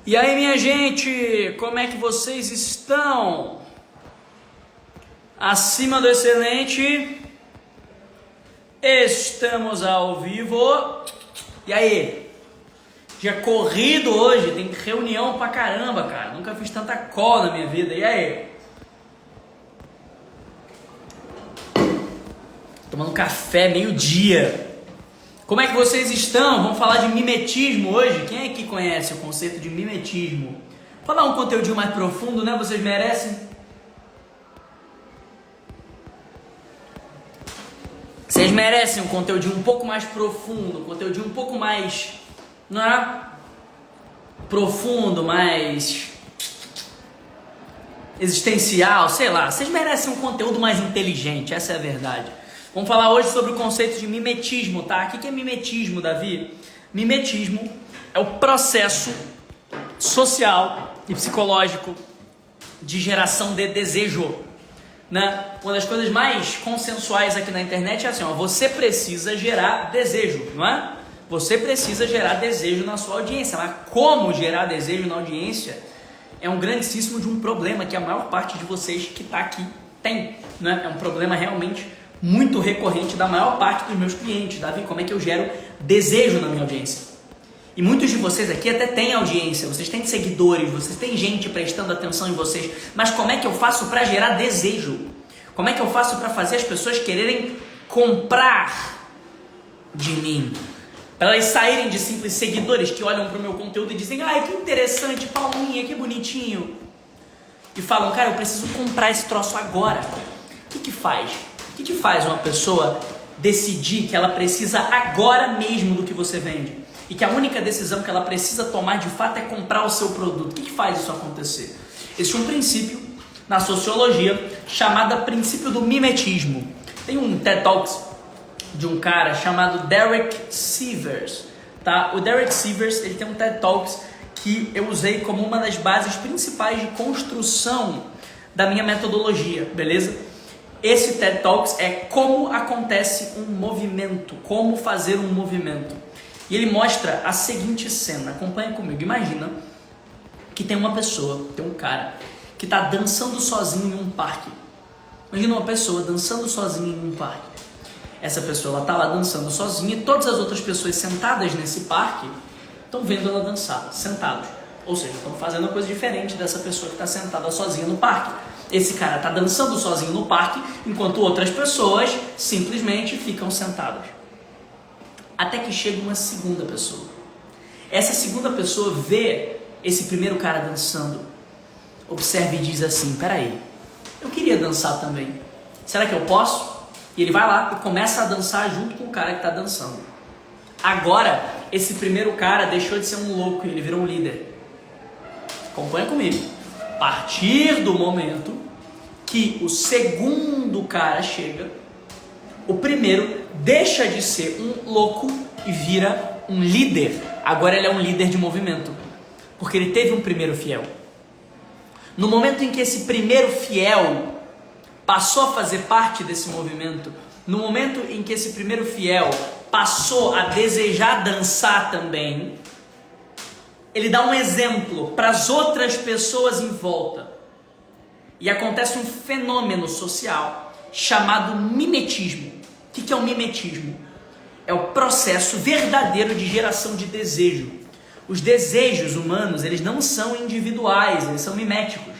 E aí, minha gente, como é que vocês estão? Acima do excelente? Estamos ao vivo. E aí? Dia corrido hoje, tem reunião pra caramba, cara. Nunca fiz tanta call na minha vida. E aí? Tomando café meio-dia. Como é que vocês estão? Vamos falar de mimetismo hoje? Quem é que conhece o conceito de mimetismo? Falar um conteúdinho mais profundo, né? Vocês merecem? Vocês merecem um conteúdinho um pouco mais profundo, um conteúdinho um pouco mais, não é? Profundo, mais existencial, sei lá. Vocês merecem um conteúdo mais inteligente, essa é a verdade. Vamos falar hoje sobre o conceito de mimetismo, tá? O que é mimetismo, Davi? Mimetismo é o processo social e psicológico de geração de desejo, né? Uma das coisas mais consensuais aqui na internet é assim, ó, você precisa gerar desejo, não é? Você precisa gerar desejo na sua audiência, mas como gerar desejo na audiência é um grandíssimo de um problema que a maior parte de vocês que está aqui tem, né? É um problema realmente muito recorrente da maior parte dos meus clientes. Davi, como é que eu gero desejo na minha audiência? E muitos de vocês aqui até têm audiência, vocês têm seguidores, vocês têm gente prestando atenção em vocês, mas como é que eu faço para gerar desejo? Como é que eu faço para fazer as pessoas quererem comprar de mim? Para elas saírem de simples seguidores que olham para o meu conteúdo e dizem, ai, que interessante, palminha, que bonitinho. E falam, cara, eu preciso comprar esse troço agora. O que faz? O que faz uma pessoa decidir que ela precisa agora mesmo do que você vende? E que a única decisão que ela precisa tomar de fato é comprar o seu produto? O que faz isso acontecer? Existe um princípio na sociologia chamado princípio do mimetismo. Tem um TED Talks de um cara chamado Derek Sivers, tá? O Derek Sivers, ele tem um TED Talks que eu usei como uma das bases principais de construção da minha metodologia, beleza? Esse TED Talks é como acontece um movimento, como fazer um movimento. E ele mostra a seguinte cena, acompanha comigo. Imagina que tem uma pessoa, tem um cara que está dançando sozinho em um parque. Imagina uma pessoa dançando sozinha em um parque. Essa pessoa está lá dançando sozinha e todas as outras pessoas sentadas nesse parque estão vendo ela dançar, sentados. Ou seja, estão fazendo uma coisa diferente dessa pessoa que está sentada sozinha no parque. Esse cara está dançando sozinho no parque, enquanto outras pessoas simplesmente ficam sentadas. Até que chega uma segunda pessoa. Essa segunda pessoa vê esse primeiro cara dançando, observa e diz assim, peraí, eu queria dançar também. Será que eu posso? E ele vai lá e começa a dançar junto com o cara que está dançando. Agora, esse primeiro cara deixou de ser um louco e ele virou um líder. Acompanha comigo. A partir do momento que o segundo cara chega, o primeiro deixa de ser um louco e vira um líder. Agora ele é um líder de movimento, porque ele teve um primeiro fiel. No momento em que esse primeiro fiel passou a fazer parte desse movimento, no momento em que esse primeiro fiel passou a desejar dançar também, ele dá um exemplo para as outras pessoas em volta. E acontece um fenômeno social chamado mimetismo. O que é o mimetismo? É o processo verdadeiro de geração de desejo. Os desejos humanos, eles não são individuais, eles são miméticos.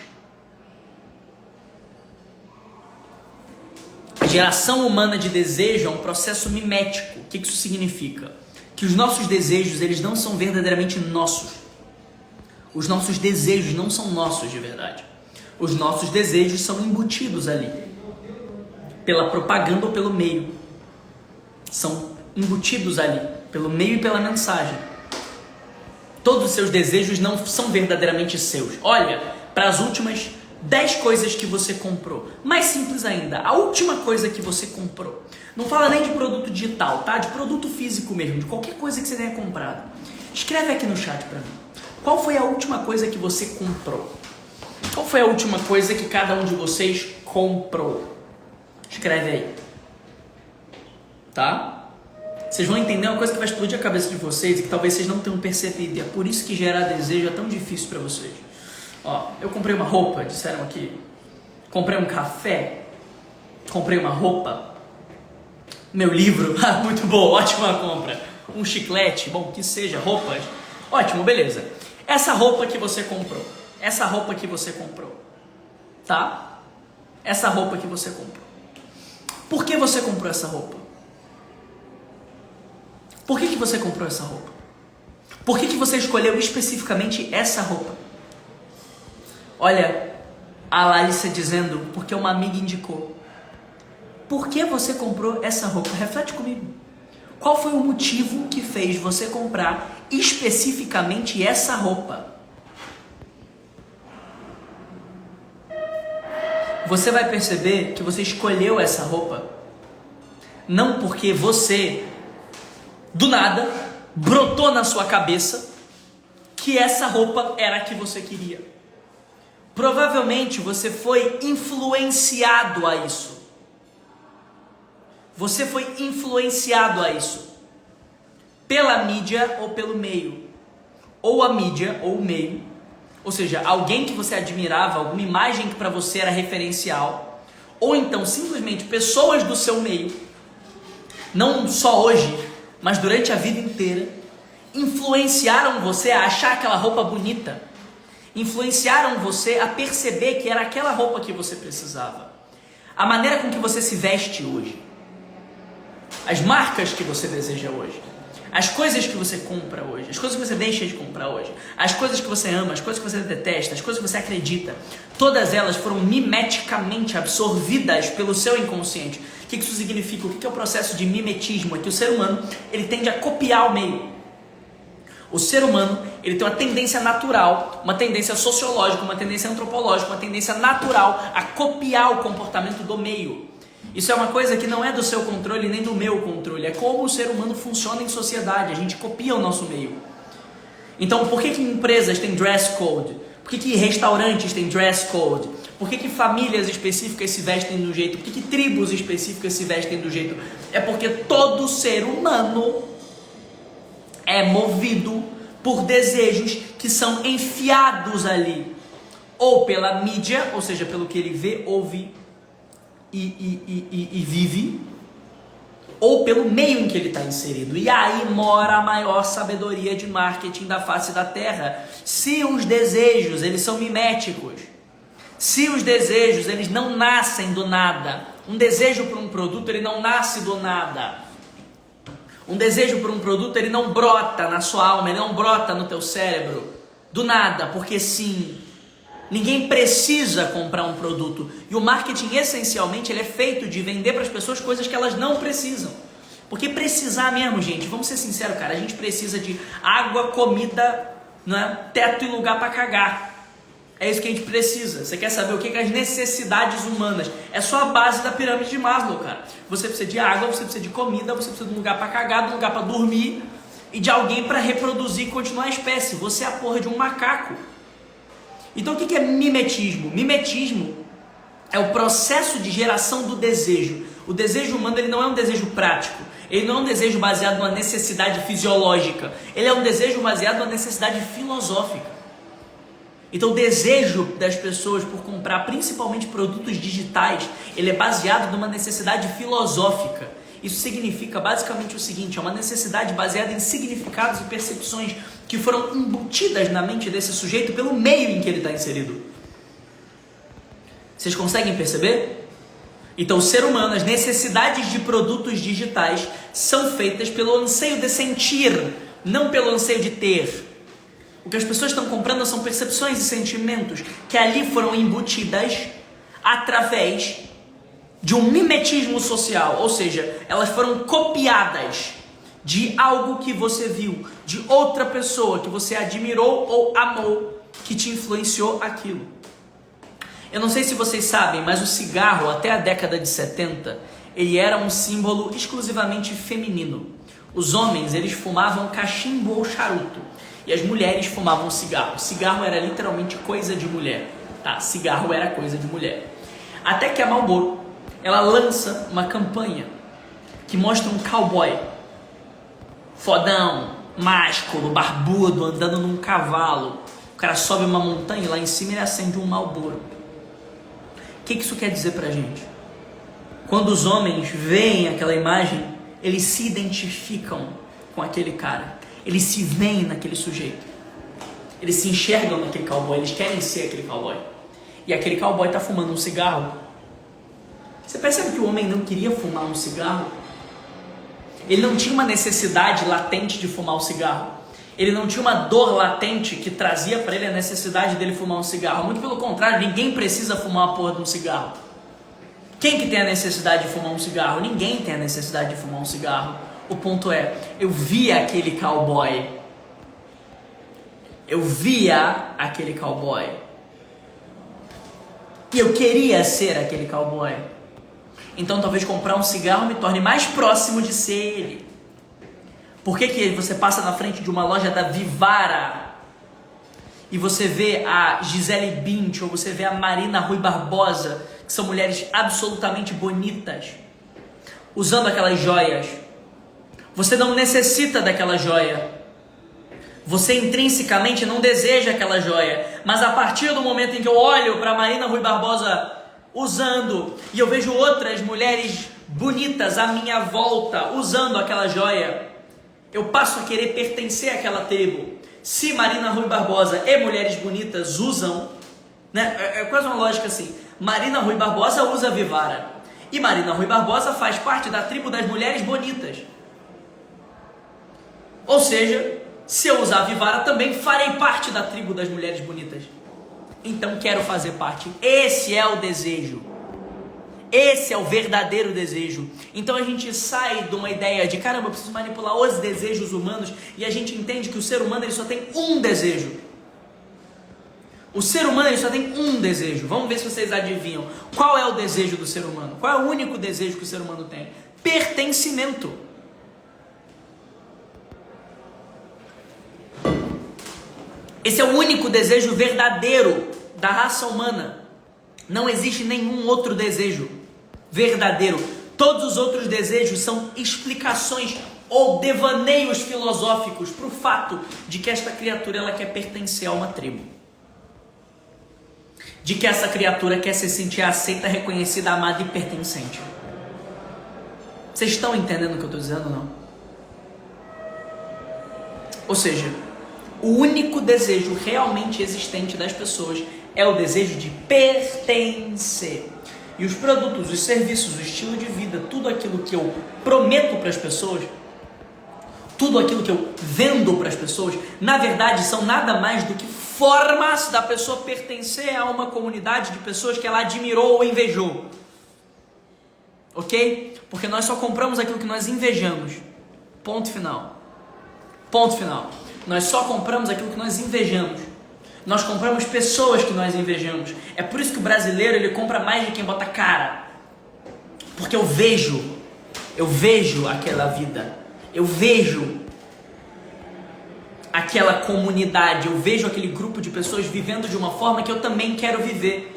A geração humana de desejo é um processo mimético. O que isso significa? Que os nossos desejos, eles não são verdadeiramente nossos. Os nossos desejos não são nossos de verdade. Os nossos desejos são embutidos ali. Pela propaganda ou pelo meio. São embutidos ali. Pelo meio e pela mensagem. Todos os seus desejos não são verdadeiramente seus. Olha para as últimas 10 coisas que você comprou. Mais simples ainda, a última coisa que você comprou. Não fala nem de produto digital, tá? De produto físico mesmo, de qualquer coisa que você tenha comprado. Escreve aqui no chat para mim. Qual foi a última coisa que você comprou? Qual foi a última coisa que cada um de vocês comprou? Escreve aí. Tá? Vocês vão entender uma coisa que vai explodir a cabeça de vocês e que talvez vocês não tenham percebido. E é por isso que gerar desejo é tão difícil para vocês. Ó, eu comprei uma roupa, disseram aqui. Comprei um café. Comprei uma roupa. Meu livro, muito bom, ótima compra. Um chiclete, bom, que seja, roupas. Ótimo, beleza. Essa roupa que você comprou. Tá? Essa roupa que você comprou. Por que você comprou essa roupa? Por que você comprou essa roupa? Por que você escolheu especificamente essa roupa? Olha, a Larissa dizendo, porque uma amiga indicou. Por que você comprou essa roupa? Reflete comigo. Qual foi o motivo que fez você comprar especificamente essa roupa? Você vai perceber que você escolheu essa roupa não porque você, do nada, brotou na sua cabeça que essa roupa era a que você queria. Provavelmente você foi influenciado a isso. Você foi influenciado a isso. Pela mídia ou pelo meio. Ou a mídia ou o meio. Ou seja, alguém que você admirava, alguma imagem que para você era referencial. Ou então simplesmente pessoas do seu meio. Não só hoje, mas durante a vida inteira. Influenciaram você a achar aquela roupa bonita. Influenciaram você a perceber que era aquela roupa que você precisava. A maneira com que você se veste hoje. As marcas que você deseja hoje. As coisas que você compra hoje. As coisas que você deixa de comprar hoje. As coisas que você ama, as coisas que você detesta, as coisas que você acredita. Todas elas foram mimeticamente absorvidas pelo seu inconsciente. O que isso significa? O que é o processo de mimetismo? É que o ser humano ele tende a copiar o meio. O ser humano ele tem uma tendência natural, uma tendência sociológica, uma tendência antropológica, uma tendência natural a copiar o comportamento do meio. Isso é uma coisa que não é do seu controle nem do meu controle. É como o ser humano funciona em sociedade. A gente copia o nosso meio. Então, por que empresas têm dress code? Por que restaurantes têm dress code? Por que famílias específicas se vestem do jeito? Por que tribos específicas se vestem do jeito? É porque todo ser humano é movido por desejos que são enfiados ali. Ou pela mídia, ou seja, pelo que ele vê, ouve e vive, ou pelo meio em que ele está inserido. E aí mora a maior sabedoria de marketing da face da terra. Se os desejos eles são miméticos, se os desejos eles não nascem do nada, um desejo por um produto ele não nasce do nada. Um desejo por um produto ele não brota na sua alma, ele não brota no teu cérebro do nada, porque sim. Ninguém precisa comprar um produto. E o marketing, essencialmente, ele é feito de vender para as pessoas coisas que elas não precisam. Porque precisar mesmo, gente, vamos ser sinceros, cara, a gente precisa de água, comida, né, teto e lugar para cagar. É isso que a gente precisa. Você quer saber o que é as necessidades humanas? É só a base da pirâmide de Maslow, cara. Você precisa de água, você precisa de comida, você precisa de um lugar para cagar, de um lugar para dormir e de alguém para reproduzir e continuar a espécie. Você é a porra de um macaco. Então o que é mimetismo? Mimetismo é o processo de geração do desejo. O desejo humano ele não é um desejo prático. Ele não é um desejo baseado numa necessidade fisiológica. Ele é um desejo baseado numa necessidade filosófica. Então o desejo das pessoas por comprar principalmente produtos digitais, ele é baseado numa necessidade filosófica. Isso significa basicamente o seguinte, é uma necessidade baseada em significados e percepções que foram embutidas na mente desse sujeito pelo meio em que ele está inserido. Vocês conseguem perceber? Então o ser humano, as necessidades de produtos digitais são feitas pelo anseio de sentir, não pelo anseio de ter. O que as pessoas estão comprando são percepções e sentimentos que ali foram embutidas através de um mimetismo social, ou seja, elas foram copiadas de algo que você viu, de outra pessoa que você admirou ou amou, que te influenciou aquilo. Eu não sei se vocês sabem, mas o cigarro, até a década de 70, ele era um símbolo exclusivamente feminino. Os homens, eles fumavam cachimbo ou charuto, e as mulheres fumavam cigarro. Cigarro era literalmente coisa de mulher, tá? Cigarro era coisa de mulher. Até que a Marlboro, ela lança uma campanha que mostra um cowboy fodão, másculo, barbudo, andando num cavalo. O cara sobe uma montanha e lá em cima ele acende um Marlboro. O que isso quer dizer pra gente? Quando os homens veem aquela imagem, eles se identificam com aquele cara. Eles se veem naquele sujeito. Eles se enxergam naquele cowboy. Eles querem ser aquele cowboy. E aquele cowboy está fumando um cigarro. Você percebe que o homem não queria fumar um cigarro? Ele não tinha uma necessidade latente de fumar um cigarro. Ele não tinha uma dor latente que trazia para ele a necessidade dele fumar um cigarro. Muito pelo contrário, ninguém precisa fumar uma porra de um cigarro. Quem que tem a necessidade de fumar um cigarro? Ninguém tem a necessidade de fumar um cigarro. O ponto é, eu via aquele cowboy. Eu via aquele cowboy. E eu queria ser aquele cowboy. Então talvez comprar um cigarro me torne mais próximo de ser ele. Por que você passa na frente de uma loja da Vivara e você vê a Gisele Bündchen ou você vê a Marina Rui Barbosa, que são mulheres absolutamente bonitas, usando aquelas joias? Você não necessita daquela joia. Você intrinsecamente não deseja aquela joia. Mas a partir do momento em que eu olho para Marina Rui Barbosa usando e eu vejo outras mulheres bonitas à minha volta usando aquela joia, eu passo a querer pertencer àquela tribo. Se Marina Rui Barbosa e mulheres bonitas usam, né, é quase uma lógica assim. Marina Rui Barbosa usa Vivara. E Marina Rui Barbosa faz parte da tribo das mulheres bonitas. Ou seja, se eu usar Vivara também farei parte da tribo das mulheres bonitas. Então quero fazer parte. Esse é o desejo. Esse é o verdadeiro desejo. Então a gente sai de uma ideia de caramba, eu preciso manipular os desejos humanos, e a gente entende que o ser humano ele só tem um desejo. O ser humano ele só tem um desejo. Vamos ver se vocês adivinham. Qual é o desejo do ser humano? Qual é o único desejo que o ser humano tem? Pertencimento. Esse é o único desejo verdadeiro da raça humana. Não existe nenhum outro desejo verdadeiro. Todos os outros desejos são explicações ou devaneios filosóficos para o fato de que esta criatura ela quer pertencer a uma tribo. De que essa criatura quer se sentir aceita, reconhecida, amada e pertencente. Vocês estão entendendo o que eu estou dizendo ou não? Ou seja, o único desejo realmente existente das pessoas é o desejo de pertencer. E os produtos, os serviços, o estilo de vida, tudo aquilo que eu prometo para as pessoas, tudo aquilo que eu vendo para as pessoas, na verdade são nada mais do que formas da pessoa pertencer a uma comunidade de pessoas que ela admirou ou invejou. Ok? Porque nós só compramos aquilo que nós invejamos. Ponto final. Ponto final. Nós só compramos aquilo que nós invejamos. Nós compramos pessoas que nós invejamos. É por isso que o brasileiro ele compra mais de quem bota cara. Porque eu vejo aquela vida. Eu vejo aquela comunidade. Eu vejo aquele grupo de pessoas vivendo de uma forma que eu também quero viver.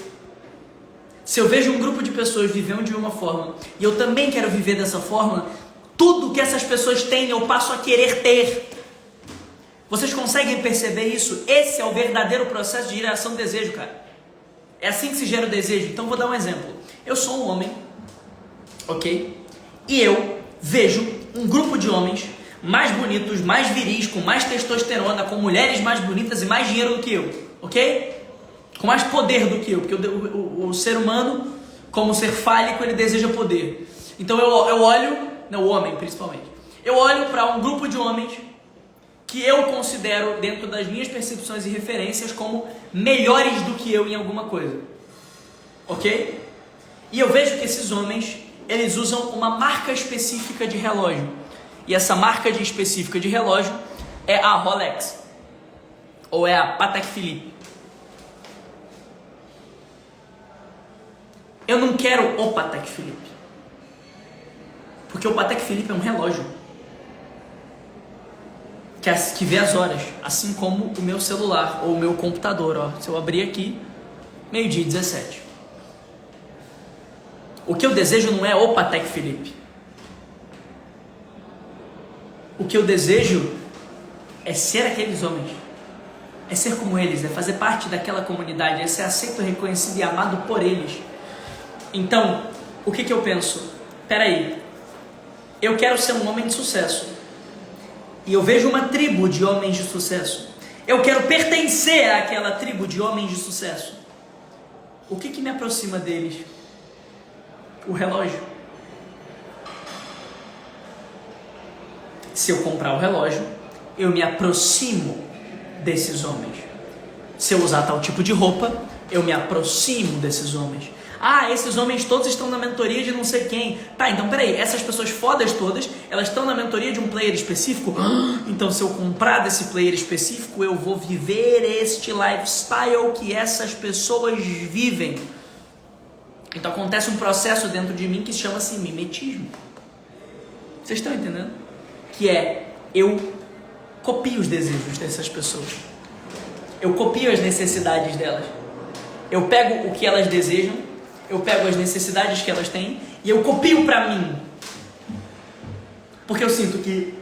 Se eu vejo um grupo de pessoas vivendo de uma forma e eu também quero viver dessa forma, tudo que essas pessoas têm eu passo a querer ter. Vocês conseguem perceber isso? Esse é o verdadeiro processo de geração de desejo, cara. É assim que se gera o desejo. Então vou dar um exemplo. Eu sou um homem, ok? E eu vejo um grupo de homens mais bonitos, mais viris, com mais testosterona, com mulheres mais bonitas e mais dinheiro do que eu, ok? Com mais poder do que eu, porque o ser humano, como ser fálico, ele deseja poder. Então eu olho, não, o homem principalmente, eu olho para um grupo de homens que eu considero, dentro das minhas percepções e referências, como melhores do que eu em alguma coisa, ok? E eu vejo que esses homens, eles usam uma marca específica de relógio, e essa marca específica de relógio é a Rolex, ou é a Patek Philippe. Eu não quero o Patek Philippe, porque o Patek Philippe é um relógio que vê as horas, assim como o meu celular ou o meu computador, ó. Se eu abrir aqui, 12:17. O que eu desejo não é o Patek Philippe. O que eu desejo é ser aqueles homens, é ser como eles, é fazer parte daquela comunidade, é ser aceito, reconhecido e amado por eles. Então, o que eu penso? Peraí, eu quero ser um homem de sucesso e eu vejo uma tribo de homens de sucesso. Eu quero pertencer àquela tribo de homens de sucesso. O que me aproxima deles? O relógio. Se eu comprar o relógio, eu me aproximo desses homens. Se eu usar tal tipo de roupa, eu me aproximo desses homens. Ah, esses homens todos estão na mentoria de não sei quem. Tá, então peraí, essas pessoas fodas todas, elas estão na mentoria de um player específico? Então se eu comprar desse player específico, eu vou viver este lifestyle que essas pessoas vivem. Então acontece um processo dentro de mim que chama-se mimetismo. Vocês estão entendendo? Que é, eu copio os desejos dessas pessoas. Eu copio as necessidades delas. Eu pego o que elas desejam, eu pego as necessidades que elas têm e eu copio para mim. Porque eu sinto que,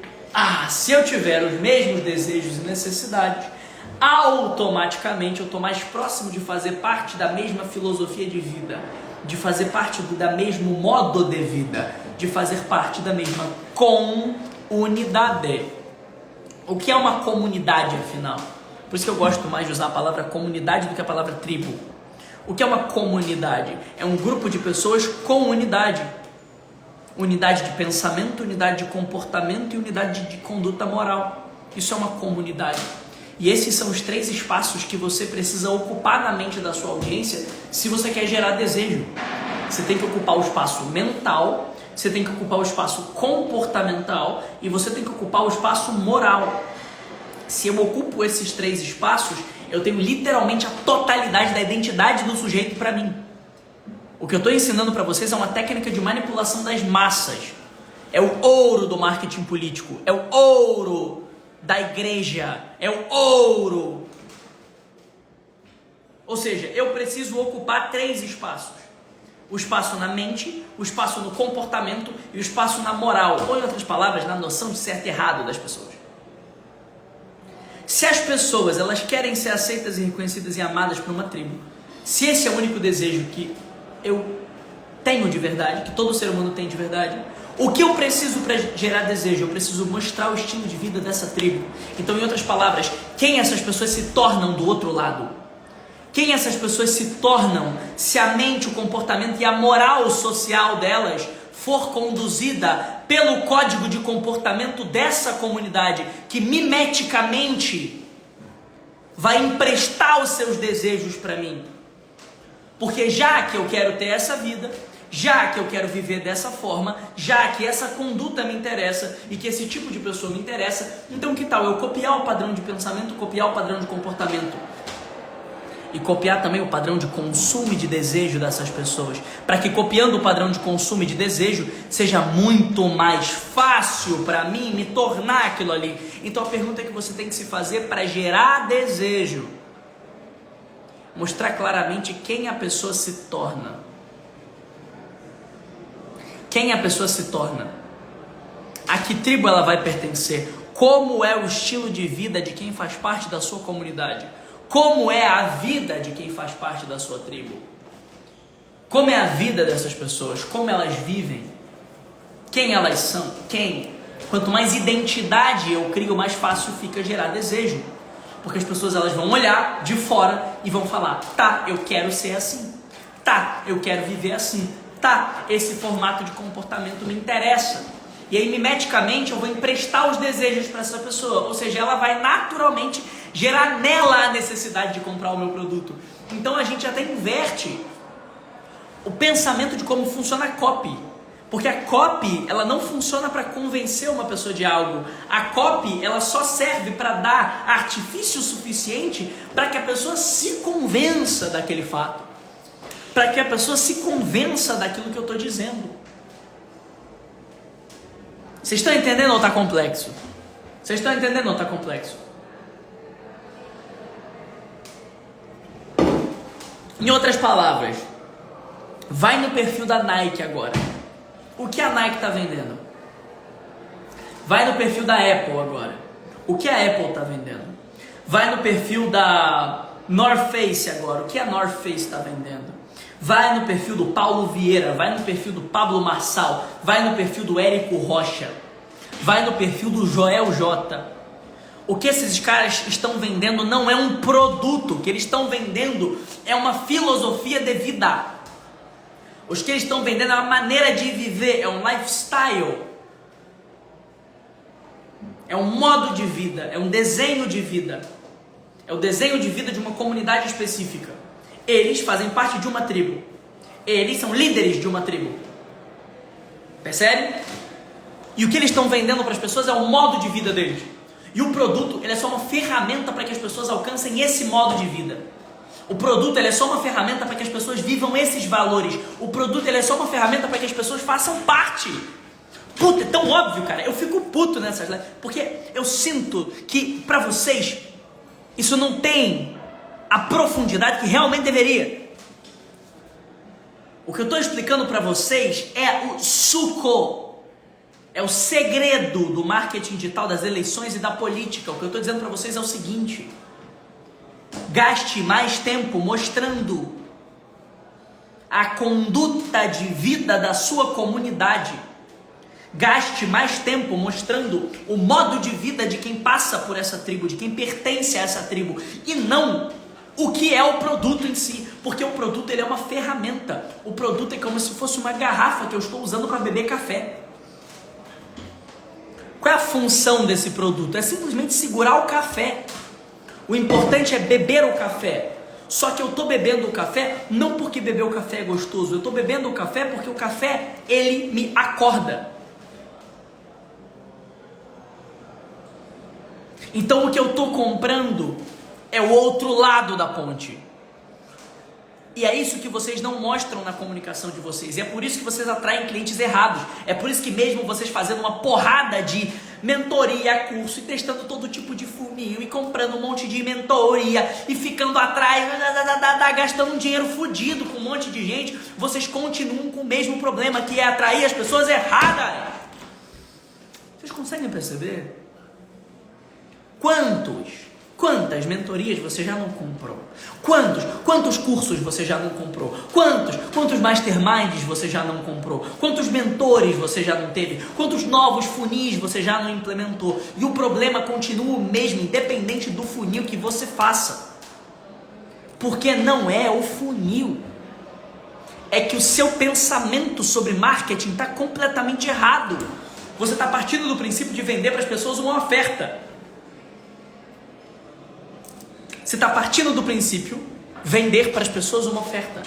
se eu tiver os mesmos desejos e necessidades, automaticamente eu estou mais próximo de fazer parte da mesma filosofia de vida, de fazer parte da mesmo modo de vida, de fazer parte da mesma comunidade. O que é uma comunidade, afinal? Por isso que eu gosto mais de usar a palavra comunidade do que a palavra tribo. O que é uma comunidade? É um grupo de pessoas com unidade. Unidade de pensamento, unidade de comportamento e unidade de conduta moral. Isso é uma comunidade. E esses são os 3 espaços que você precisa ocupar na mente da sua audiência se você quer gerar desejo. Você tem que ocupar o espaço mental, você tem que ocupar o espaço comportamental e você tem que ocupar o espaço moral. Se eu ocupo esses 3 espaços, eu tenho literalmente a totalidade da identidade do sujeito para mim. O que eu estou ensinando para vocês é uma técnica de manipulação das massas. É o ouro do marketing político, é o ouro da igreja, é o ouro. Ou seja, eu preciso ocupar 3 espaços. O espaço na mente, o espaço no comportamento e o espaço na moral. Ou em outras palavras, na noção de certo e errado das pessoas. Se as pessoas elas querem ser aceitas e reconhecidas e amadas por uma tribo, se esse é o único desejo que eu tenho de verdade, que todo ser humano tem de verdade, o que eu preciso para gerar desejo? Eu preciso mostrar o estilo de vida dessa tribo. Então, em outras palavras, quem essas pessoas se tornam do outro lado? Quem essas pessoas se tornam se a mente, o comportamento e a moral social delas for conduzida pelo código de comportamento dessa comunidade, que mimeticamente vai emprestar os seus desejos para mim. Porque já que eu quero ter essa vida, já que eu quero viver dessa forma, já que essa conduta me interessa e que esse tipo de pessoa me interessa, então que tal eu copiar o padrão de pensamento, copiar o padrão de comportamento e copiar também o padrão de consumo e de desejo dessas pessoas, para que copiando o padrão de consumo e de desejo seja muito mais fácil para mim me tornar aquilo ali. Então a pergunta que você tem que se fazer para gerar desejo: mostrar claramente quem a pessoa se torna. Quem a pessoa se torna? A que tribo ela vai pertencer? Como é o estilo de vida de quem faz parte da sua comunidade? Como é a vida de quem faz parte da sua tribo? Como é a vida dessas pessoas? Como elas vivem? Quem elas são? Quem? Quanto mais identidade eu crio, mais fácil fica gerar desejo. Porque as pessoas elas vão olhar de fora e vão falar: tá, eu quero ser assim. Tá, eu quero viver assim. Tá, esse formato de comportamento me interessa. E aí, mimeticamente, eu vou emprestar os desejos para essa pessoa. Ou seja, ela vai naturalmente gerar nela a necessidade de comprar o meu produto. Então, a gente até inverte o pensamento de como funciona a copy. Porque a copy, ela não funciona para convencer uma pessoa de algo. A copy, ela só serve para dar artifício suficiente para que a pessoa se convença daquele fato. Para que a pessoa se convença daquilo que eu estou dizendo. Vocês estão entendendo ou está complexo? Vocês estão entendendo ou está complexo? Em outras palavras, vai no perfil da Nike agora. O que a Nike está vendendo? Vai no perfil da Apple agora. O que a Apple está vendendo? Vai no perfil da North Face agora. O que a North Face está vendendo? Vai no perfil do Paulo Vieira. Vai no perfil do Pablo Marçal. Vai no perfil do Érico Rocha. Vai no perfil do Joel J. O que esses caras estão vendendo não é um produto. O que eles estão vendendo é uma filosofia de vida. Os que eles estão vendendo é uma maneira de viver, é um lifestyle. É um modo de vida, é um desenho de vida. É o desenho de vida de uma comunidade específica. Eles fazem parte de uma tribo. Eles são líderes de uma tribo. Percebe? E o que eles estão vendendo para as pessoas é o modo de vida deles. E o produto, ele é só uma ferramenta para que as pessoas alcancem esse modo de vida. O produto, ele é só uma ferramenta para que as pessoas vivam esses valores. O produto, ele é só uma ferramenta para que as pessoas façam parte. Puta, é tão óbvio, cara. Eu fico puto nessas lives, porque eu sinto que para vocês isso não tem a profundidade que realmente deveria. O que eu estou explicando para vocês é o suco. É o segredo do marketing digital, das eleições e da política. O que eu estou dizendo para vocês é o seguinte: gaste mais tempo mostrando a conduta de vida da sua comunidade. Gaste mais tempo mostrando o modo de vida de quem passa por essa tribo, de quem pertence a essa tribo, e não o que é o produto em si, porque o produto, ele é uma ferramenta. O produto é como se fosse uma garrafa que eu estou usando para beber café. Qual é a função desse produto? É simplesmente segurar o café. O importante é beber o café. Só que eu estou bebendo o café não porque beber o café é gostoso. Eu estou bebendo o café porque o café, ele me acorda. Então o que eu estou comprando é o outro lado da ponte. E é isso que vocês não mostram na comunicação de vocês. E é por isso que vocês atraem clientes errados. É por isso que mesmo vocês fazendo uma porrada de mentoria, curso, e testando todo tipo de funil, e comprando um monte de mentoria, e ficando atrás, gastando um dinheiro fodido com um monte de gente, vocês continuam com o mesmo problema, que é atrair as pessoas erradas. Vocês conseguem perceber? Quantas mentorias você já não comprou? Quantos cursos você já não comprou? Quantos masterminds você já não comprou? Quantos mentores você já não teve? Quantos novos funis você já não implementou? E o problema continua o mesmo, independente do funil que você faça. Porque não é o funil. É que o seu pensamento sobre marketing está completamente errado. Você está partindo do princípio de vender para as pessoas uma oferta. Você está partindo do princípio vender para as pessoas uma oferta.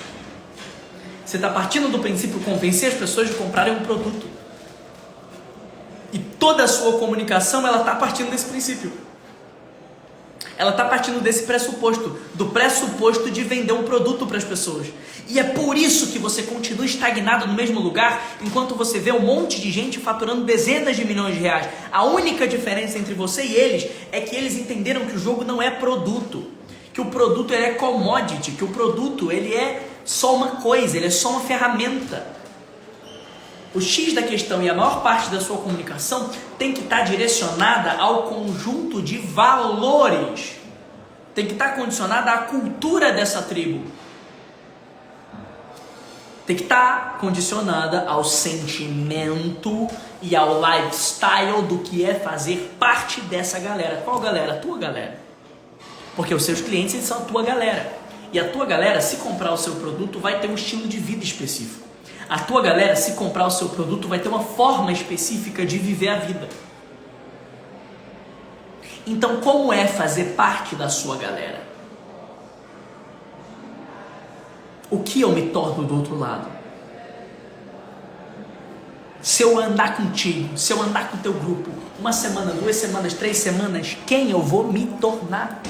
Você está partindo do princípio convencer as pessoas de comprarem um produto. E toda a sua comunicação, ela está partindo desse princípio. Ela está partindo desse pressuposto, do pressuposto de vender um produto para as pessoas. E é por isso que você continua estagnado no mesmo lugar, enquanto você vê um monte de gente faturando dezenas de milhões de reais. A única diferença entre você e eles é que eles entenderam que o jogo não é produto, que o produto, ele é commodity, que o produto, ele é só uma coisa, ele é só uma ferramenta. O X da questão e a maior parte da sua comunicação tem que estar direcionada ao conjunto de valores. Tem que estar condicionada à cultura dessa tribo. Tem que estar condicionada ao sentimento e ao lifestyle do que é fazer parte dessa galera. Qual galera? A tua galera. Porque os seus clientes, eles são a tua galera. E a tua galera, se comprar o seu produto, vai ter um estilo de vida específico. A tua galera, se comprar o seu produto, vai ter uma forma específica de viver a vida. Então, como é fazer parte da sua galera? O que eu me torno do outro lado? Se eu andar contigo, se eu andar com o teu grupo, 1 semana, 2 semanas, 3 semanas, quem eu vou me tornar?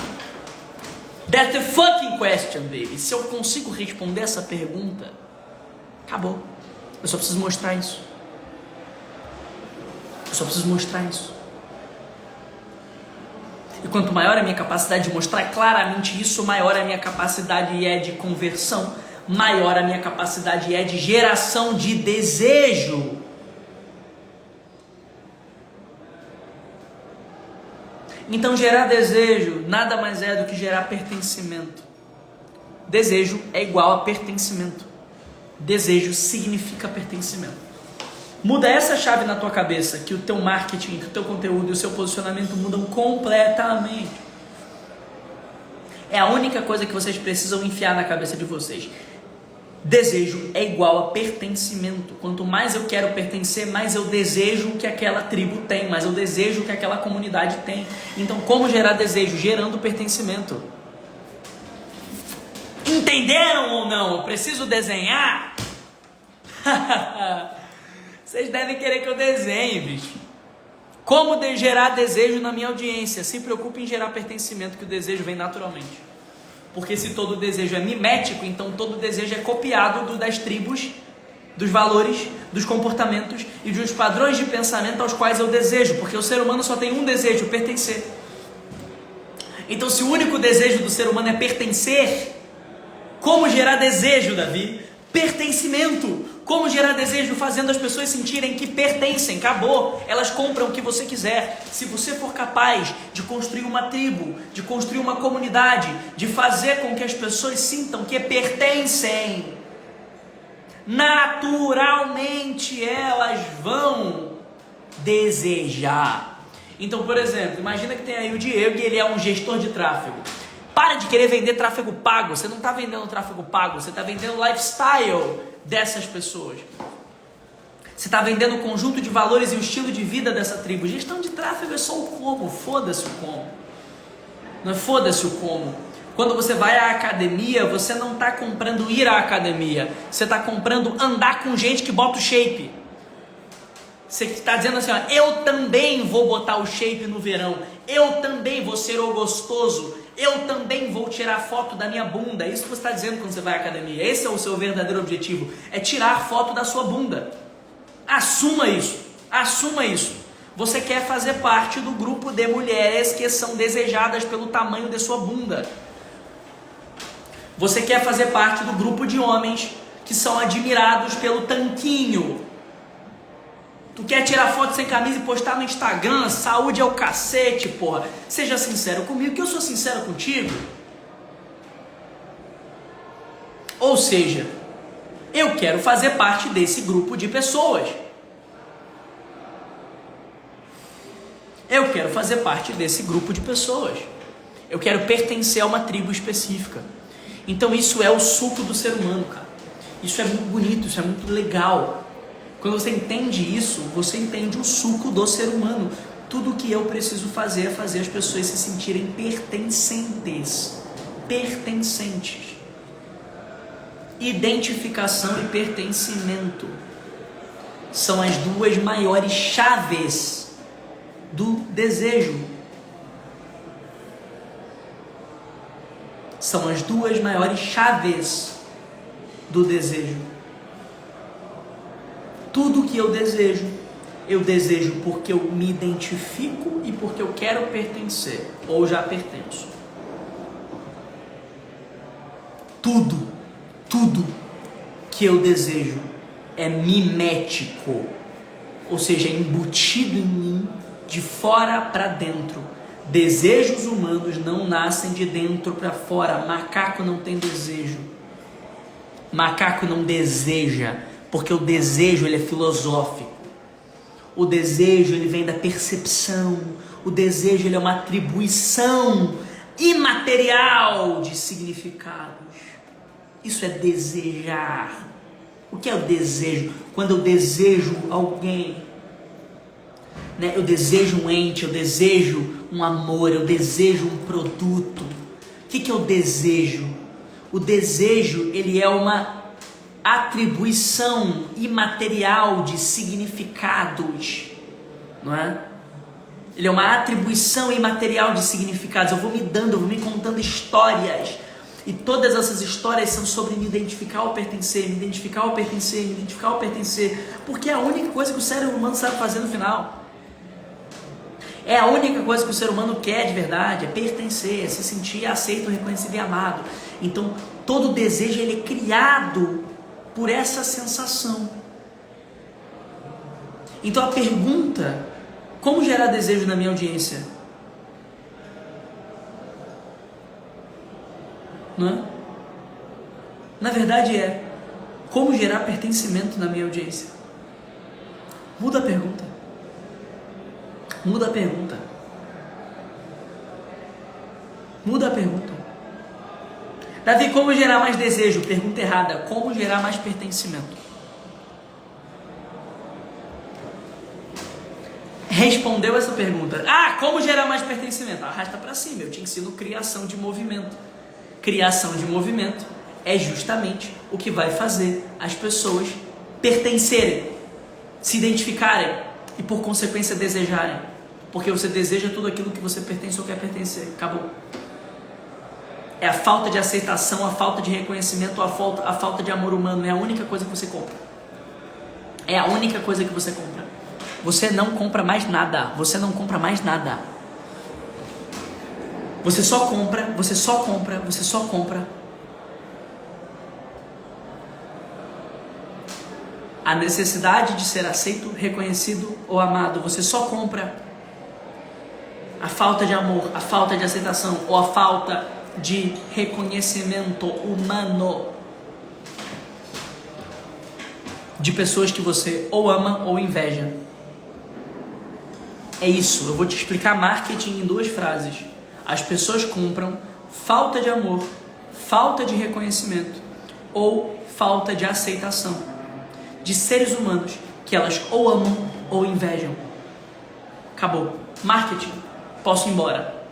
That's the fucking question, baby. Se eu consigo responder essa pergunta, acabou. Eu só preciso mostrar isso. Eu só preciso mostrar isso. E quanto maior a minha capacidade de mostrar claramente isso, maior a minha capacidade é de conversão, maior a minha capacidade é de geração de desejo. Então gerar desejo nada mais é do que gerar pertencimento. Desejo é igual a pertencimento. Desejo significa pertencimento. Muda essa chave na tua cabeça, que o teu marketing, que o teu conteúdo e o seu posicionamento mudam completamente. É a única coisa que vocês precisam enfiar na cabeça de vocês. Desejo é igual a pertencimento. Quanto mais eu quero pertencer, mais eu desejo o que aquela tribo tem, mais eu desejo o que aquela comunidade tem. Então, como gerar desejo? Gerando pertencimento. Entenderam ou não? Eu preciso desenhar? Vocês devem querer que eu desenhe, bicho. Como gerar desejo na minha audiência? Se preocupe em gerar pertencimento, que o desejo vem naturalmente. Porque se todo desejo é mimético, então todo desejo é copiado das tribos, dos valores, dos comportamentos e dos padrões de pensamento aos quais eu desejo. Porque o ser humano só tem um desejo, pertencer. Então, se o único desejo do ser humano é pertencer, como gerar desejo, Davi? Pertencimento. Como gerar desejo? Fazendo as pessoas sentirem que pertencem. Acabou. Elas compram o que você quiser. Se você for capaz de construir uma tribo, de construir uma comunidade, de fazer com que as pessoas sintam que pertencem, naturalmente elas vão desejar. Então, por exemplo, imagina que tem aí o Diego e ele é um gestor de tráfego. Para de querer vender tráfego pago. Você não está vendendo tráfego pago, você está vendendo lifestyle dessas pessoas. Você está vendendo o conjunto de valores e o estilo de vida dessa tribo. Gestão de tráfego é só o como, foda-se o como. Não é foda-se o como. Quando você vai à academia, você não está comprando ir à academia. Você está comprando andar com gente que bota o shape. Você está dizendo assim, ó, eu também vou botar o shape no verão. Eu também vou ser o gostoso. Eu também vou tirar foto da minha bunda. É isso que você está dizendo quando você vai à academia. Esse é o seu verdadeiro objetivo. É tirar foto da sua bunda. Assuma isso. Assuma isso. Você quer fazer parte do grupo de mulheres que são desejadas pelo tamanho de sua bunda. Você quer fazer parte do grupo de homens que são admirados pelo tanquinho. Tu quer tirar foto sem camisa e postar no Instagram? Saúde é o cacete, porra. Seja sincero comigo, que eu sou sincero contigo. Ou seja, eu quero fazer parte desse grupo de pessoas. Eu quero fazer parte desse grupo de pessoas. Eu quero pertencer a uma tribo específica. Então isso é o suco do ser humano, cara. Isso é muito bonito, isso é muito legal. Quando você entende isso, você entende o suco do ser humano. Tudo o que eu preciso fazer é fazer as pessoas se sentirem pertencentes. Pertencentes. Identificação e pertencimento são as duas maiores chaves do desejo. São as duas maiores chaves do desejo. Tudo que eu desejo porque eu me identifico e porque eu quero pertencer, ou já pertenço. Tudo que eu desejo é mimético, ou seja, embutido em mim, de fora para dentro. Desejos humanos não nascem de dentro para fora. Macaco não tem desejo. Macaco não deseja. Porque o desejo ele é filosófico. O desejo ele vem da percepção. O desejo ele é uma atribuição imaterial de significados. Isso é desejar. O que é o desejo? Quando eu desejo alguém, né? Eu desejo um ente, eu desejo um amor, eu desejo um produto. O que é o desejo? O desejo ele é uma atribuição imaterial de significados, não é? Ele é uma atribuição imaterial de significados. Eu vou me dando, eu vou me contando histórias, e todas essas histórias são sobre me identificar ou pertencer, me identificar ou pertencer, me identificar ou pertencer, porque é a única coisa que o ser humano sabe fazer no final. É a única coisa que o ser humano quer de verdade, é pertencer, é se sentir aceito, reconhecido e amado. Então, todo desejo ele é criado por essa sensação. Então a pergunta, como gerar desejo na minha audiência? não é? Na verdade é como gerar pertencimento na minha audiência. Muda a pergunta. Muda a pergunta. Muda a pergunta. Davi, como gerar mais desejo? Pergunta errada. Como gerar mais pertencimento? Respondeu essa pergunta. Ah, como gerar mais pertencimento? Arrasta pra cima. Eu te ensino criação de movimento. Criação de movimento é justamente o que vai fazer as pessoas pertencerem, se identificarem e, por consequência, desejarem. Porque você deseja tudo aquilo que você pertence ou quer pertencer. Acabou. É a falta de aceitação, a falta de reconhecimento, a falta de amor humano. É a única coisa que você compra. É a única coisa que você compra. Você não compra mais nada. Você não compra mais nada. Você só compra, você só compra, você só compra a necessidade de ser aceito, reconhecido ou amado. Você só compra a falta de amor, a falta de aceitação ou a falta de reconhecimento humano de pessoas que você ou ama ou inveja. É isso. Eu vou te explicar marketing em 2 frases. As pessoas compram falta de amor, falta de reconhecimento ou falta de aceitação de seres humanos que elas ou amam ou invejam. Acabou. Marketing. Posso ir embora.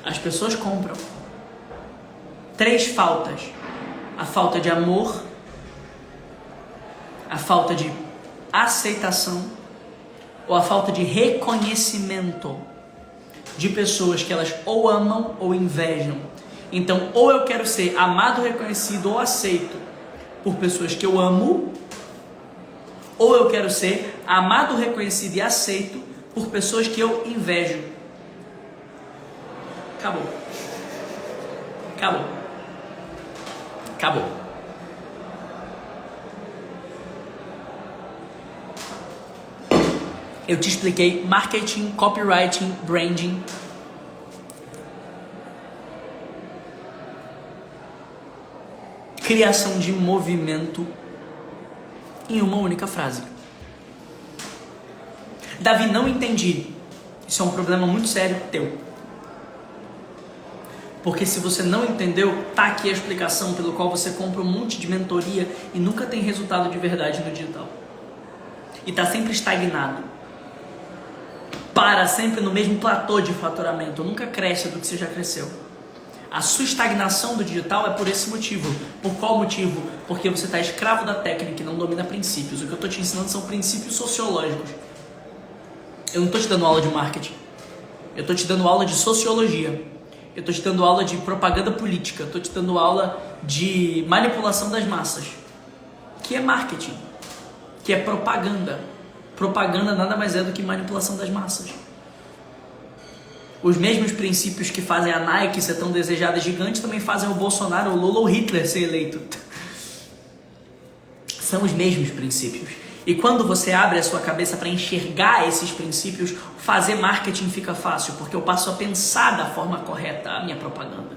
As pessoas compram 3 faltas. A falta de amor, a falta de aceitação ou a falta de reconhecimento de pessoas que elas ou amam ou invejam. Então, ou eu quero ser amado, reconhecido ou aceito por pessoas que eu amo, ou eu quero ser amado, reconhecido e aceito por pessoas que eu invejo. Acabou. Acabou. Acabou. Eu te expliquei marketing, copywriting, branding. Criação de movimento em uma única frase. Davi, não entendi. Isso é um problema muito sério teu. Porque se você não entendeu, tá aqui a explicação pelo qual você compra um monte de mentoria e nunca tem resultado de verdade no digital. E tá sempre estagnado. Para sempre no mesmo platô de faturamento, nunca cresce do que você já cresceu. A sua estagnação do digital é por esse motivo. Por qual motivo? Porque você está escravo da técnica e não domina princípios. O que eu estou te ensinando são princípios sociológicos. Eu não estou te dando aula de marketing. Eu estou te dando aula de sociologia. Eu estou te dando aula de propaganda política. Eu estou te dando aula de manipulação das massas. Que é marketing. Que é propaganda. Propaganda nada mais é do que manipulação das massas. Os mesmos princípios que fazem a Nike ser tão desejada e gigante também fazem o Bolsonaro, o Lula ou Hitler ser eleito. São os mesmos princípios. E quando você abre a sua cabeça para enxergar esses princípios, fazer marketing fica fácil, porque eu passo a pensar da forma correta a minha propaganda.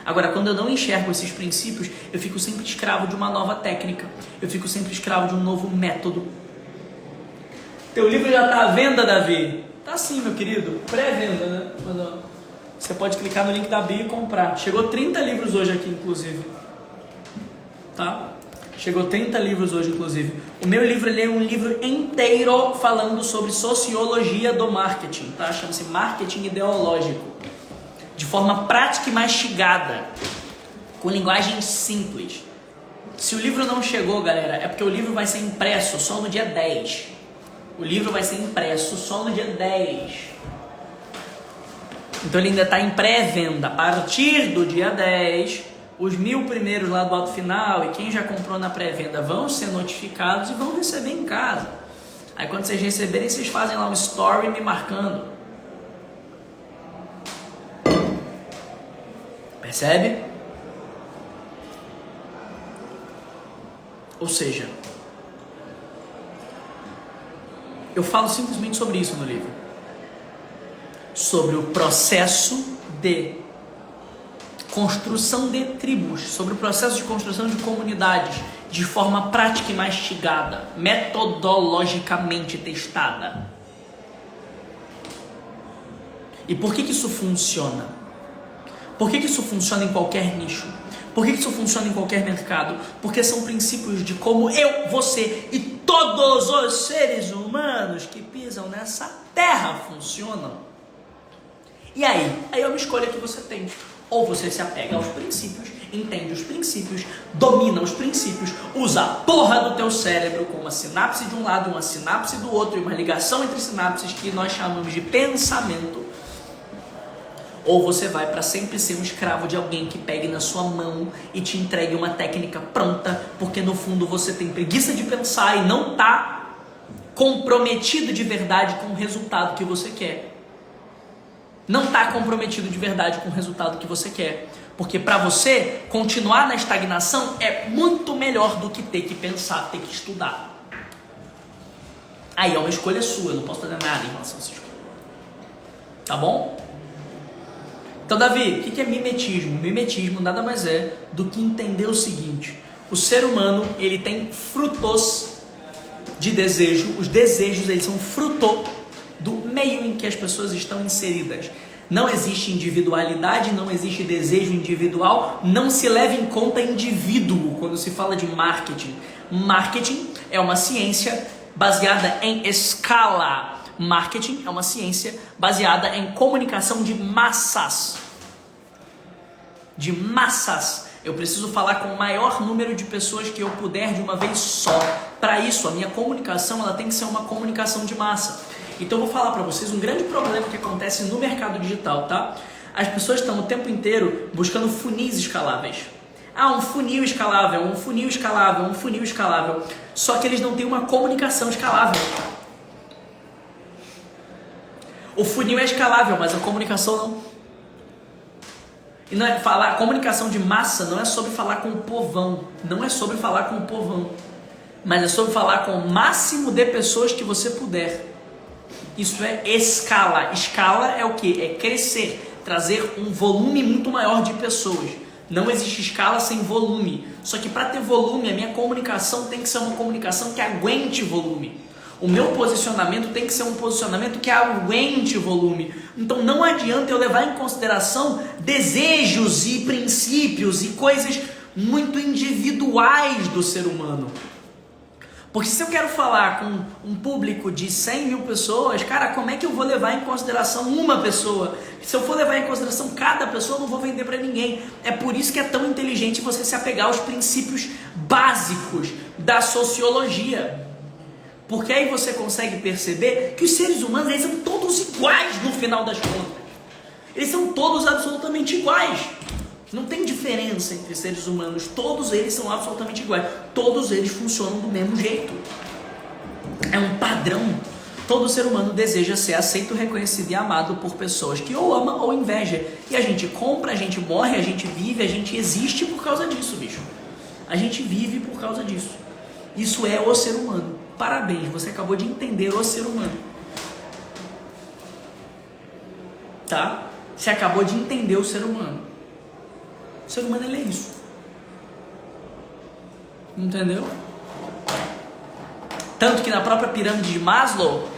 Agora, quando eu não enxergo esses princípios, eu fico sempre escravo de uma nova técnica. Eu fico sempre escravo de um novo método. Teu livro já está à venda, Davi? Tá sim, meu querido. Pré-venda, né? Você pode clicar no link da bio e comprar. Chegou 30 livros hoje aqui, inclusive. Tá? Chegou 30 livros hoje, inclusive. O meu livro, ele é um livro inteiro falando sobre sociologia do marketing, tá? Chama-se Marketing Ideológico. De forma prática e mastigada. Com linguagem simples. Se o livro não chegou, galera, é porque o livro vai ser impresso só no dia 10. O livro vai ser impresso só no dia 10. Então ele ainda está em pré-venda. A partir do dia 10, os 1000 primeiros lá do alto final e quem já comprou na pré-venda vão ser notificados e vão receber em casa. Aí quando vocês receberem, vocês fazem lá um story me marcando. Percebe? Ou seja, eu falo simplesmente sobre isso no livro. Sobre o processo de construção de tribos, sobre o processo de construção de comunidades de forma prática e mastigada, metodologicamente testada. E por que isso funciona? Por que isso funciona em qualquer nicho? Por que isso funciona em qualquer mercado? Porque são princípios de como eu, você e todos os seres humanos que pisam nessa terra funcionam. E aí é uma escolha que você tem. Ou você se apega aos princípios, entende os princípios, domina os princípios, usa a porra do teu cérebro com uma sinapse de um lado e uma sinapse do outro, e uma ligação entre sinapses que nós chamamos de pensamento. Ou você vai para sempre ser um escravo de alguém que pegue na sua mão e te entregue uma técnica pronta, porque no fundo você tem preguiça de pensar e não está comprometido de verdade com o resultado que você quer. Não está comprometido de verdade com o resultado que você quer. Porque para você, continuar na estagnação é muito melhor do que ter que pensar, ter que estudar. Aí é uma escolha sua, eu não posso fazer nada em relação a essa escolha. Tá bom? Então, Davi, o que é mimetismo? Mimetismo nada mais é do que entender o seguinte: o ser humano, ele tem frutos de desejo. Os desejos, eles são fruto do meio em que as pessoas estão inseridas. Não existe individualidade, não existe desejo individual, não se leva em conta indivíduo quando se fala de marketing. Marketing é uma ciência baseada em escala. Marketing é uma ciência baseada em comunicação de massas. De massas. Eu preciso falar com o maior número de pessoas que eu puder de uma vez só. Para isso, a minha comunicação ela tem que ser uma comunicação de massa. Então eu vou falar para vocês um grande problema que acontece no mercado digital, tá? As pessoas estão o tempo inteiro buscando funis escaláveis. Um funil escalável, um funil escalável, um funil escalável. Só que eles não têm uma comunicação escalável. O funil é escalável, mas a comunicação não. E não é falar, comunicação de massa não é sobre falar com o povão. Não é sobre falar com o povão. Mas é sobre falar com o máximo de pessoas que você puder. Isso é escala. Escala é o que? É crescer, trazer um volume muito maior de pessoas. Não existe escala sem volume. Só que para ter volume, a minha comunicação tem que ser uma comunicação que aguente volume. O meu posicionamento tem que ser um posicionamento que aguente volume. Então não adianta eu levar em consideração desejos e princípios e coisas muito individuais do ser humano. Porque se eu quero falar com um público de 100 mil pessoas, cara, como é que eu vou levar em consideração uma pessoa? Se eu for levar em consideração cada pessoa, eu não vou vender para ninguém. É por isso que é tão inteligente você se apegar aos princípios básicos da sociologia. Porque aí você consegue perceber que os seres humanos, eles são todos iguais no final das contas. Eles são todos absolutamente iguais. Não tem diferença entre seres humanos, todos eles são absolutamente iguais, todos eles funcionam do mesmo jeito. É um padrão. Todo ser humano deseja ser aceito, reconhecido e amado por pessoas que ou ama ou inveja. E a gente compra, a gente morre, a gente vive, a gente existe por causa disso, bicho. A gente vive por causa disso. Isso é o ser humano. Parabéns, você acabou de entender o ser humano. Tá? Você acabou de entender o ser humano. O ser humano, ele é isso. Entendeu? Tanto que na própria pirâmide de Maslow,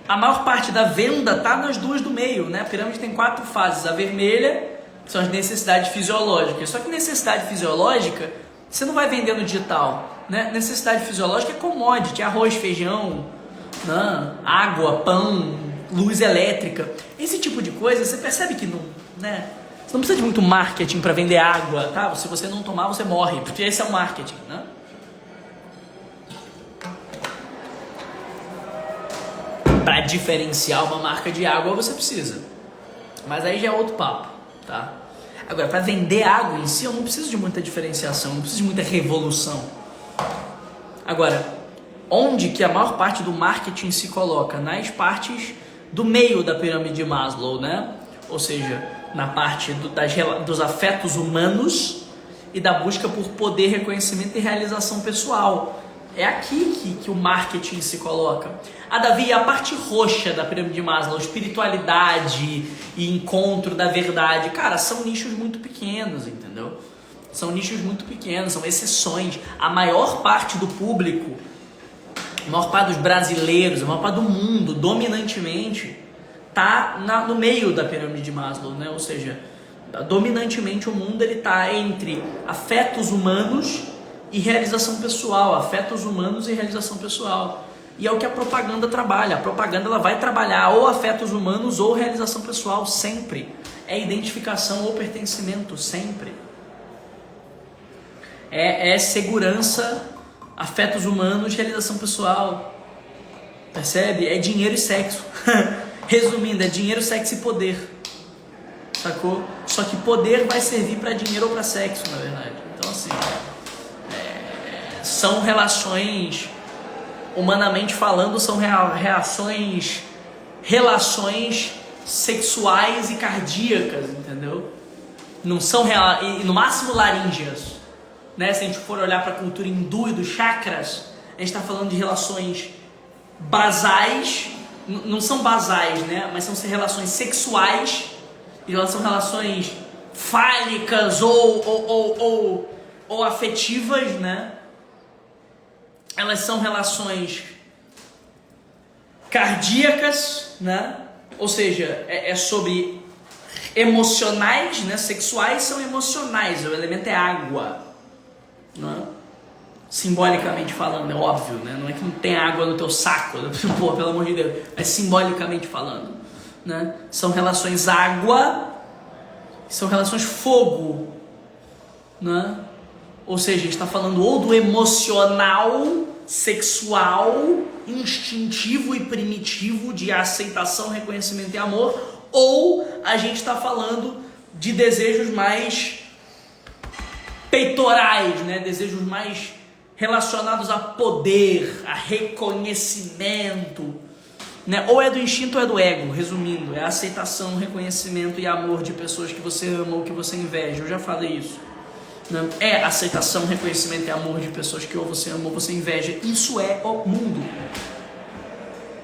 a maior parte da venda está nas duas do meio, né? A pirâmide tem 4 fases. A vermelha, que são as necessidades fisiológicas. Só que necessidade fisiológica, você não vai vender no digital, né? Necessidade fisiológica é commodity, arroz, feijão, né? Água, pão, luz elétrica. Esse tipo de coisa, você percebe que não, né? Você não precisa de muito marketing para vender água, tá? Se você não tomar, você morre, porque esse é o marketing, né? Para diferenciar uma marca de água, você precisa. Mas aí já é outro papo, tá? Agora, para vender água em si, eu não preciso de muita diferenciação, não preciso de muita revolução. Agora, onde que a maior parte do marketing se coloca? Nas partes do meio da pirâmide de Maslow, né? Ou seja, na parte dos afetos humanos e da busca por poder, reconhecimento e realização pessoal. É aqui que o marketing se coloca. Davi, a parte roxa da pirâmide de Maslow, espiritualidade e encontro da verdade, cara, são nichos muito pequenos, entendeu? São nichos muito pequenos, são exceções. A maior parte do público, a maior parte dos brasileiros, a maior parte do mundo, dominantemente, tá no meio da pirâmide de Maslow, né? Ou seja, dominantemente o mundo ele tá entre afetos humanos e realização pessoal, afetos humanos e realização pessoal. E é o que a propaganda trabalha. A propaganda ela vai trabalhar ou afetos humanos ou realização pessoal, sempre. É identificação ou pertencimento, sempre. É segurança, afetos humanos, realização pessoal. Percebe? É dinheiro e sexo. Resumindo, é dinheiro, sexo e poder. Sacou? Só que poder vai servir para dinheiro ou para sexo, na verdade. Então assim, são relações, humanamente falando, são relações sexuais e cardíacas, entendeu? Não são e no máximo laríngeas, né? Se a gente for olhar para a cultura hindu e dos chakras, a gente está falando de relações basais, não são basais, né? Mas são relações sexuais, e elas são relações fálicas ou afetivas, né? Elas são relações cardíacas, né? Ou seja, é sobre emocionais, né? Sexuais são emocionais, o elemento é água, né? Simbolicamente falando, é óbvio, né? Não é que não tem água no teu saco, pô, pelo amor de Deus, mas simbolicamente falando, né? São relações água, são relações fogo, né? Ou seja, a gente está falando ou do emocional, sexual, instintivo e primitivo de aceitação, reconhecimento e amor, ou a gente está falando de desejos mais peitorais, né? Desejos mais relacionados a poder, a reconhecimento, né? Ou é do instinto ou é do ego, resumindo, é a aceitação, reconhecimento e amor de pessoas que você ama ou que você inveja. Eu já falei isso. É aceitação, reconhecimento e amor de pessoas que ou você ama ou você inveja. Isso é o mundo,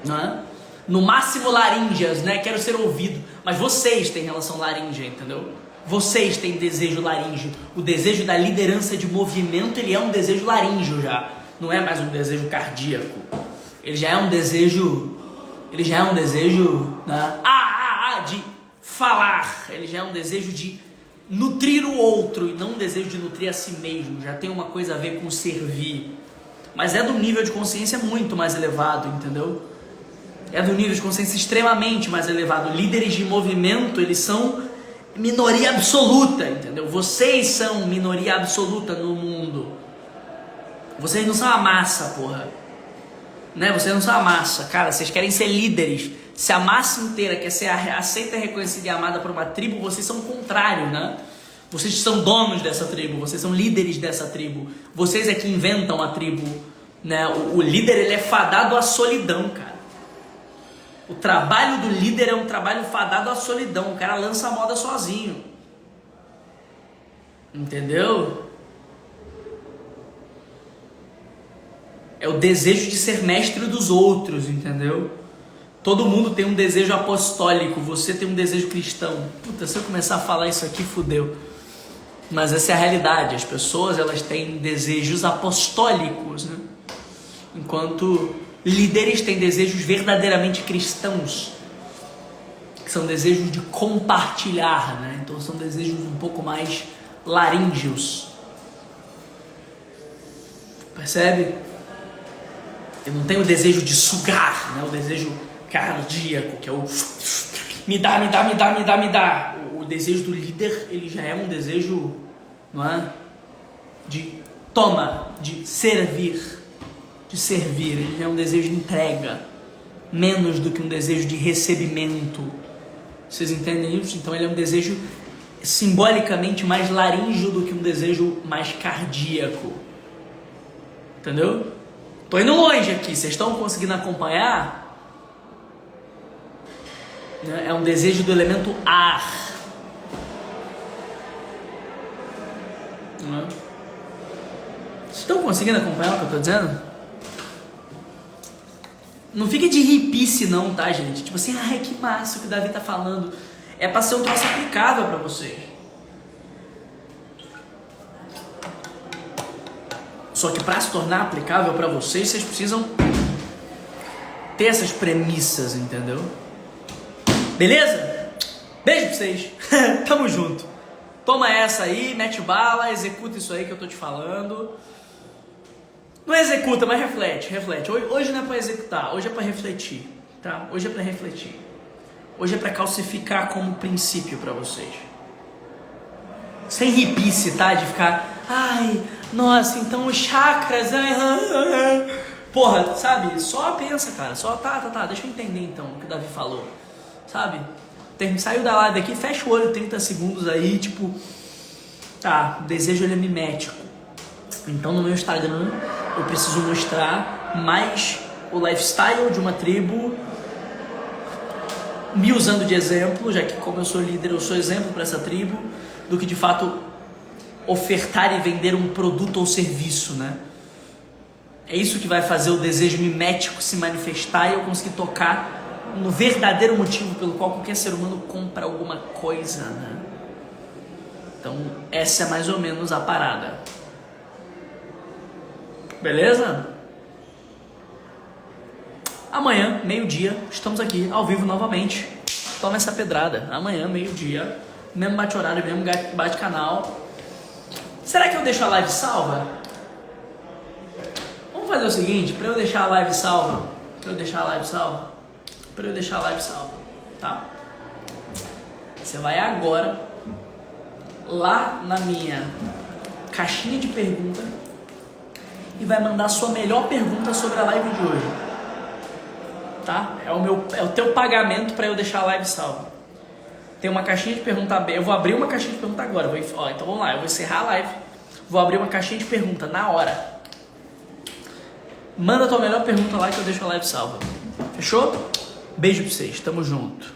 né? No máximo laríngeas, né? Quero ser ouvido. Mas vocês têm relação laríngea, entendeu? Vocês têm desejo laríngeo. O desejo da liderança de movimento, ele é um desejo laríngeo já. Não é mais um desejo cardíaco. Ele já é um desejo, né? De falar. Ele já é um desejo de nutrir o outro e não um desejo de nutrir a si mesmo. Já tem uma coisa a ver com servir. Mas é do nível de consciência muito mais elevado, entendeu? É do nível de consciência extremamente mais elevado. Líderes de movimento, eles são minoria absoluta, entendeu? Vocês são minoria absoluta no mundo. Vocês não são a massa, porra. Né? Vocês não são a massa. Cara, vocês querem ser líderes. Se a massa inteira quer ser aceita, reconhecida e amada por uma tribo, vocês são o contrário, né? Vocês são donos dessa tribo, vocês são líderes dessa tribo. Vocês é que inventam a tribo, né? O líder, ele é fadado à solidão, cara. O trabalho do líder é um trabalho fadado à solidão. O cara lança a moda sozinho. Entendeu? É o desejo de ser mestre dos outros, entendeu? Todo mundo tem um desejo apostólico, você tem um desejo cristão. Puta, se eu começar a falar isso aqui, fudeu. Mas essa é a realidade, as pessoas elas têm desejos apostólicos, né? Enquanto líderes têm desejos verdadeiramente cristãos, que são desejos de compartilhar, né? Então são desejos um pouco mais laríngeos. Percebe? Eu não tenho o desejo de sugar, né? O desejo cardíaco, que é o me dá. O desejo do líder, ele já é um desejo, não é? De toma, de servir, ele já é um desejo de entrega, menos do que um desejo de recebimento. Vocês entendem isso? Então ele é um desejo simbolicamente mais laríngeo do que um desejo mais cardíaco. Entendeu? Tô indo longe aqui, vocês estão conseguindo acompanhar? É um desejo do elemento ar. Vocês estão conseguindo acompanhar o que eu estou dizendo? Não fica de hipice não, tá, gente? Tipo assim, ai, que massa o que o Davi tá falando. É pra ser um troço aplicável pra vocês. Só que pra se tornar aplicável pra vocês, vocês precisam ter essas premissas, entendeu? Beleza? Beijo pra vocês. Tamo junto. Toma essa aí, mete bala, executa isso aí que eu tô te falando. Não executa, mas reflete, reflete. Hoje não é pra executar, hoje é pra refletir, tá? Hoje é pra refletir. Hoje é pra calcificar como princípio pra vocês. Sem hipice, tá? De ficar, ai, nossa, então os chakras, ai. Porra, sabe? Só pensa, cara. Só tá. Deixa eu entender então o que o Davi falou. Sabe? Saiu da live aqui, fecha o olho 30 segundos aí, tipo, tá, o desejo ele é mimético. Então no meu Instagram eu preciso mostrar mais o lifestyle de uma tribo, me usando de exemplo, já que como eu sou líder, eu sou exemplo para essa tribo, do que de fato ofertar e vender um produto ou serviço, né? É isso que vai fazer o desejo mimético se manifestar e eu conseguir tocar no verdadeiro motivo pelo qual qualquer ser humano compra alguma coisa, né? Então essa é mais ou menos a parada. Beleza? Amanhã, meio-dia, estamos aqui ao vivo novamente. Toma essa pedrada. Amanhã, meio-dia, mesmo bate-horário, mesmo bate-canal. Será que eu deixo a live salva? Vamos fazer o seguinte, pra eu deixar a live salva, tá? Você vai agora lá na minha caixinha de pergunta e vai mandar a sua melhor pergunta sobre a live de hoje, tá? É o teu pagamento para eu deixar a live salva. Tem uma caixinha de pergunta aberta. Eu vou abrir uma caixinha de pergunta agora. Então vamos lá, eu vou encerrar a live. Vou abrir uma caixinha de pergunta na hora. Manda a tua melhor pergunta lá que eu deixo a live salva. Fechou? Beijo pra vocês, tamo junto.